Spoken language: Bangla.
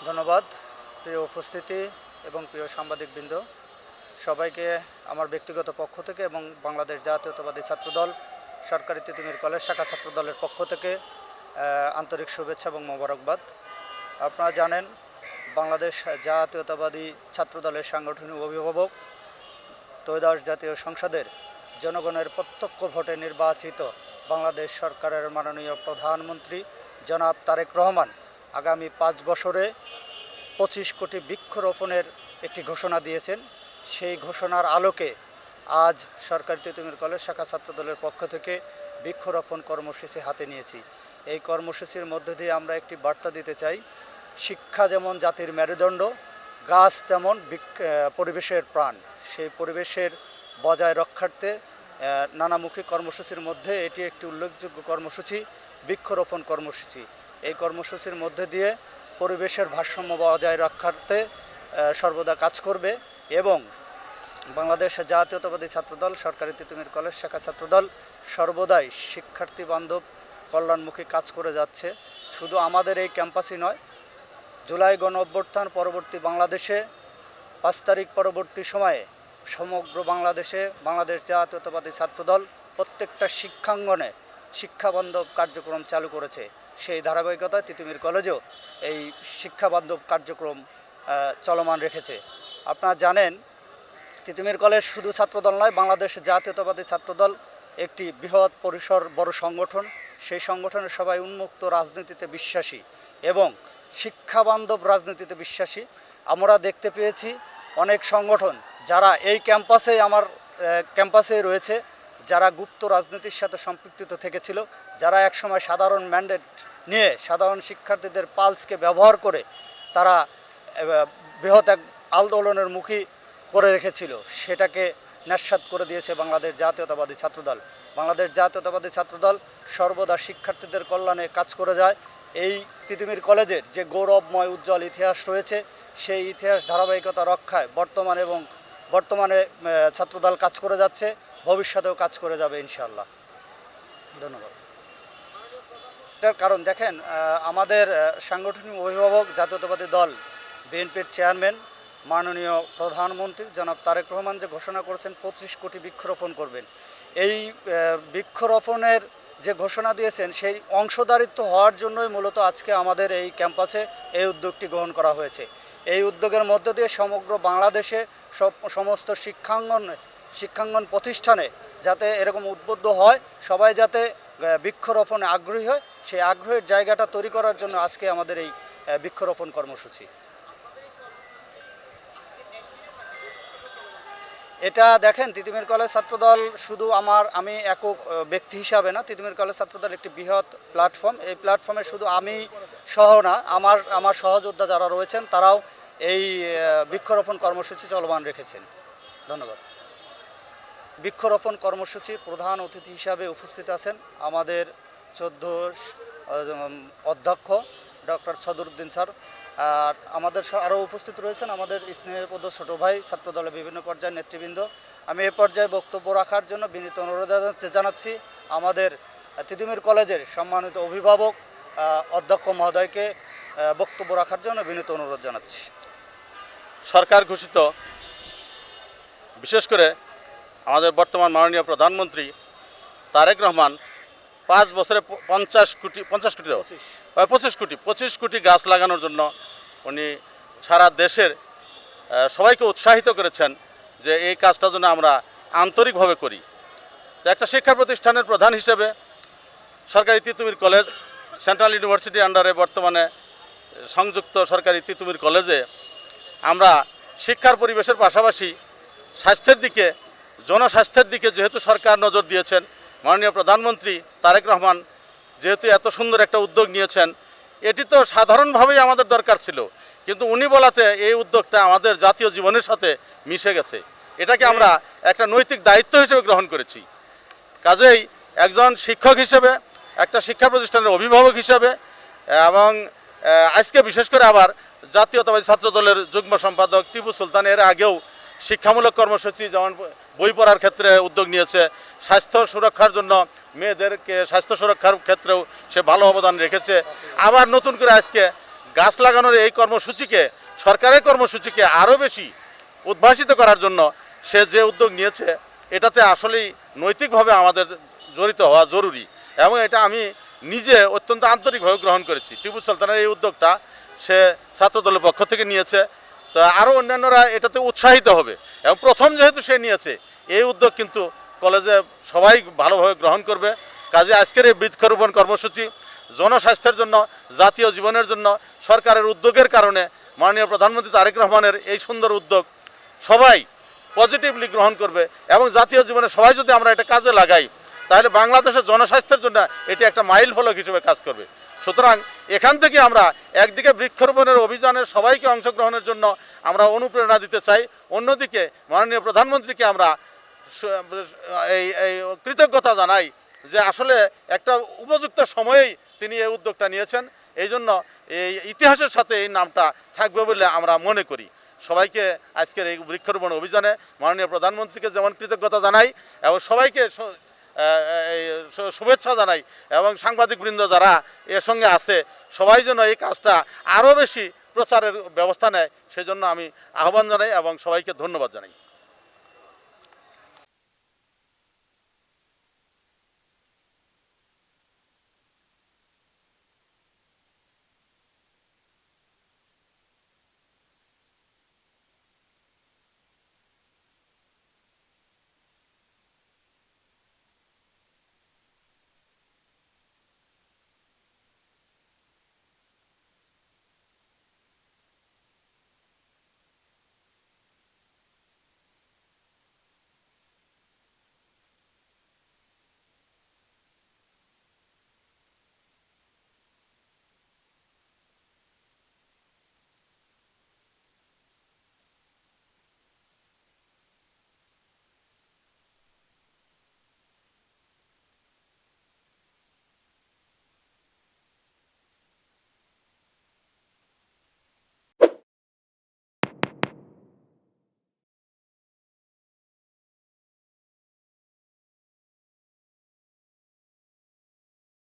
ধন্যবাদ। প্রিয় উপস্থিতি এবং প্রিয় সাংবাদিকবৃন্দ, সবাইকে আমার ব্যক্তিগত পক্ষ থেকে এবং বাংলাদেশ জাতীয়তাবাদী ছাত্রদল সরকারি তিতুমির কলেজ শাখা ছাত্রদলের পক্ষ থেকে আন্তরিক শুভেচ্ছা এবং মোবারকবাদ। আপনারা জানেন, বাংলাদেশ জাতীয়তাবাদী ছাত্রদলের সাংগঠনিক অভিভাবক ত্রয়োদশ জাতীয় সংসদের জনগণের প্রত্যক্ষ ভোটে নির্বাচিত বাংলাদেশ সরকারের মাননীয় প্রধানমন্ত্রী জনাব তারেক রহমান আগামী 5 বছরে 25 কোটি বৃক্ষরোপণের একটি ঘোষণা দিয়েছেন। সেই ঘোষণার আলোকে আজ সরকারি তিতুমির কলেজ শাখা ছাত্রদলের পক্ষ থেকে বৃক্ষরোপণ কর্মসূচি হাতে নিয়েছি। এই কর্মসূচির মধ্যে দিয়ে আমরা একটি বার্তা দিতে চাই, শিক্ষা যেমন জাতির মেরুদণ্ড, গাছ তেমন পরিবেশের প্রাণ। সেই পরিবেশের বজায় রক্ষার্থে নানামুখী কর্মসূচির মধ্যে এটি একটি উল্লেখযোগ্য কর্মসূচি, বৃক্ষরোপণ কর্মসূচি। এই কর্মসূচির মধ্যে দিয়ে পরিবেশের ভারসাম্য বজায় রক্ষার্থে সর্বদা কাজ করবে এবং বাংলাদেশ জাতীয়তাবাদী ছাত্রদল সরকারি তিতুমির কলেজ শাখা ছাত্রদল সর্বদাই শিক্ষার্থী বান্ধব কল্যাণমুখী কাজ করে যাচ্ছে। শুধু আমাদের এই ক্যাম্পাসই নয়, জুলাই গণঅভ্যুত্থান পরবর্তী বাংলাদেশে 5 তারিখ পরবর্তী সময়ে সমগ্র বাংলাদেশে বাংলাদেশ জাতীয়তাবাদী ছাত্রদল প্রত্যেকটা শিক্ষাঙ্গনে শিক্ষাবান্ধব কার্যক্রম চালু করেছে। সেই ধারাবাহিকতায় তিতুমির কলেজেও এই শিক্ষাবান্ধব কার্যক্রম চলমান রেখেছে। আপনারা জানেন, তিতুমির কলেজ শুধু ছাত্রদল নয়, বাংলাদেশ জাতীয়তাবাদী ছাত্রদল একটি বৃহৎ পরিসর বড় সংগঠন। সেই সংগঠনের সবাই উন্মুক্ত রাজনীতিতে বিশ্বাসী এবং শিক্ষাবান্ধব রাজনীতিতে বিশ্বাসী। আমরা দেখতে পেয়েছি অনেক সংগঠন যারা এই ক্যাম্পাসে রয়েছে, যারা গুপ্ত রাজনীতির সাথে সম্পৃক্ত থেকেছিল, যারা একসময় সাধারণ ম্যান্ডেট নিয়ে সাধারণ শিক্ষার্থীদের পালসকে ব্যবহার করে তারা বৃহৎ এক আন্দোলনের মুখী করে রেখেছিল, সেটাকে নস্যাৎ করে দিয়েছে বাংলাদেশ জাতীয়তাবাদী ছাত্রদল। বাংলাদেশ জাতীয়তাবাদী ছাত্রদল সর্বদা শিক্ষার্থীদের কল্যাণে কাজ করে যায়। এই তিতুমির কলেজের যে গৌরবময় উজ্জ্বল ইতিহাস রয়েছে, সেই ইতিহাস ধারাবাহিকতা রক্ষায় বর্তমানে ছাত্রদল কাজ করে যাচ্ছে, ভবিষ্যতেও কাজ করে যাবে ইনশাআল্লাহ। ধন্যবাদ। এটার কারণ দেখেন, আমাদের সাংগঠনিক অভিভাবক জাতীয়তাবাদী দল বিএনপির চেয়ারম্যান মাননীয় প্রধানমন্ত্রী জনাব তারেক রহমান যে ঘোষণা করেছেন 25 কোটি বৃক্ষরোপণ করবেন, এই বৃক্ষরোপণের যে ঘোষণা দিয়েছেন সেই অংশদারিত্ব হওয়ার জন্যই মূলত আজকে আমাদের এই ক্যাম্পাসে এই উদ্যোগটি গ্রহণ করা হয়েছে। এই উদ্যোগের মধ্য দিয়ে সমগ্র বাংলাদেশে সমস্ত শিক্ষাঙ্গন প্রতিষ্ঠানে যাতে এরকম উদ্বুদ্ধ হয়, সবাই যাতে বৃক্ষরোপণে আগ্রহী হয়, সেই আগ্রহের জায়গাটা তৈরি করার জন্য আজকে আমাদের এই বৃক্ষরোপণ কর্মসূচি। এটা দেখেন, তিতুমির কলেজ ছাত্রদল শুধু আমি একক ব্যক্তি হিসাবে না, তিতুমির কলেজ ছাত্রদল একটি বৃহৎ প্ল্যাটফর্ম। এই প্ল্যাটফর্মে শুধু আমি সহ না, আমার সহযোদ্ধা যারা রয়েছেন তারাও এই বৃক্ষরোপণ কর্মসূচি চলমান রেখেছেন। ধন্যবাদ। বৃক্ষরোপণ কর্মসূচি প্রধান অতিথি হিসাবে উপস্থিত আছেন আমাদের 14 অধ্যক্ষ ডক্টর সদরুদ্দিন স্যার। আর আমাদের আরও উপস্থিত রয়েছেন আমাদের স্নেহপদ ছোটো ভাই, ছাত্রদলের বিভিন্ন পর্যায়ের নেতৃবৃন্দ। আমি এ পর্যায়ে বক্তব্য রাখার জন্য বিনীত অনুরোধ জানাচ্ছি আমাদের তিতুমির কলেজের সম্মানিত অভিভাবক অধ্যক্ষ মহোদয়কে বক্তব্য রাখার জন্য বিনীত অনুরোধ জানাচ্ছি। সরকার ঘোষিত, বিশেষ করে আমাদের বর্তমান মাননীয় প্রধানমন্ত্রী তারেক রহমান 5 বছরে 25 কোটি গাছ লাগানোর জন্য উনি সারা দেশের সবাইকে উৎসাহিত করেছেন যে এই কাজটা যেন আমরা আন্তরিকভাবে করি। তো একটা শিক্ষা প্রতিষ্ঠানের প্রধান হিসেবে সরকারি তিতুমির কলেজ সেন্ট্রাল ইউনিভার্সিটি আন্ডারে বর্তমানে সংযুক্ত সরকারি তিতুমির কলেজে আমরা শিক্ষার পরিবেশের পাশাপাশি স্বাস্থ্যের দিকে, জনস্বাস্থ্যের দিকে যেহেতু সরকার নজর দিয়েছেন, মাননীয় প্রধানমন্ত্রী তারেক রহমান যেহেতু এত সুন্দর একটা উদ্যোগ নিয়েছেন, এটি তো সাধারণভাবেই আমাদের দরকার ছিল, কিন্তু উনি বলাতে এই উদ্যোগটা আমাদের জাতীয় জীবনের সাথে মিশে গেছে। এটাকে আমরা একটা নৈতিক দায়িত্ব হিসেবে গ্রহণ করেছি। কাজেই একজন শিক্ষক হিসেবে, একটা শিক্ষা প্রতিষ্ঠানের অভিভাবক হিসেবে এবং আজকে বিশেষ করে আবার জাতীয়তাবাদী ছাত্রদলের যুগ্ম সম্পাদক টিপু সুলতান এর আগেও শিক্ষামূলক কর্মসূচি যেমন বই পড়ার ক্ষেত্রে উদ্যোগ নিয়েছে, স্বাস্থ্য সুরক্ষার জন্য মেয়েদেরকে স্বাস্থ্য সুরক্ষার ক্ষেত্রেও সে ভালো অবদান রেখেছে। আবার নতুন করে আজকে গাছ লাগানোর এই কর্মসূচিকে, সরকারের কর্মসূচিকে আরও বেশি উদ্ভাসিত করার জন্য সে যে উদ্যোগ নিয়েছে, এটাতে আসলেই নৈতিকভাবে আমাদের জড়িত হওয়া জরুরি এবং এটা আমি নিজে অত্যন্ত আন্তরিকভাবে গ্রহণ করেছি। টিপু সুলতানের এই উদ্যোগটা সে ছাত্রদলের পক্ষ থেকে নিয়েছে, তো আরও অন্যান্যরা এটাতে উৎসাহিত হবে এবং প্রথম যেহেতু সে নিয়েছে এই উদ্যোগ কিন্তু কলেজে সবাই ভালোভাবে গ্রহণ করবে। কাজে আজকের এই বৃক্ষরোপণ কর্মসূচি জনস্বাস্থ্যের জন্য, জাতীয় জীবনের জন্য সরকারের উদ্যোগের কারণে মাননীয় প্রধানমন্ত্রী তারেক রহমানের এই সুন্দর উদ্যোগ সবাই পজিটিভলি গ্রহণ করবে এবং জাতীয় জীবনে সবাই যদি আমরা এটা কাজে লাগাই তাহলে বাংলাদেশের জনস্বাস্থ্যের জন্য এটি একটা মাইল ফলক হিসেবে কাজ করবে। সুতরাং এখান থেকে আমরা একদিকে বৃক্ষরোপণের অভিযানে সবাইকে অংশগ্রহণের জন্য আমরা অনুপ্রেরণা দিতে চাই, অন্যদিকে মাননীয় প্রধানমন্ত্রীকে আমরা এই কৃতজ্ঞতা জানাই যে আসলে একটা উপযুক্ত সময়েই তিনি এই উদ্যোগটা নিয়েছেন। এই জন্য এই ইতিহাসের সাথে এই নামটা থাকবে বলে আমরা মনে করি। সবাইকে আজকের এই বৃক্ষরোপণ অভিযানে মাননীয় প্রধানমন্ত্রীকে যেমন কৃতজ্ঞতা জানাই এবং সবাইকে শুভেচ্ছা জানাই এবং সাংবাদিকবৃন্দ যারা এর সঙ্গে আছে সবাই যেন এই কাজটা আরও বেশি প্রচারের ব্যবস্থা নেয় সেজন্য আমি আহ্বান জানাই এবং সবাইকে ধন্যবাদ জানাই।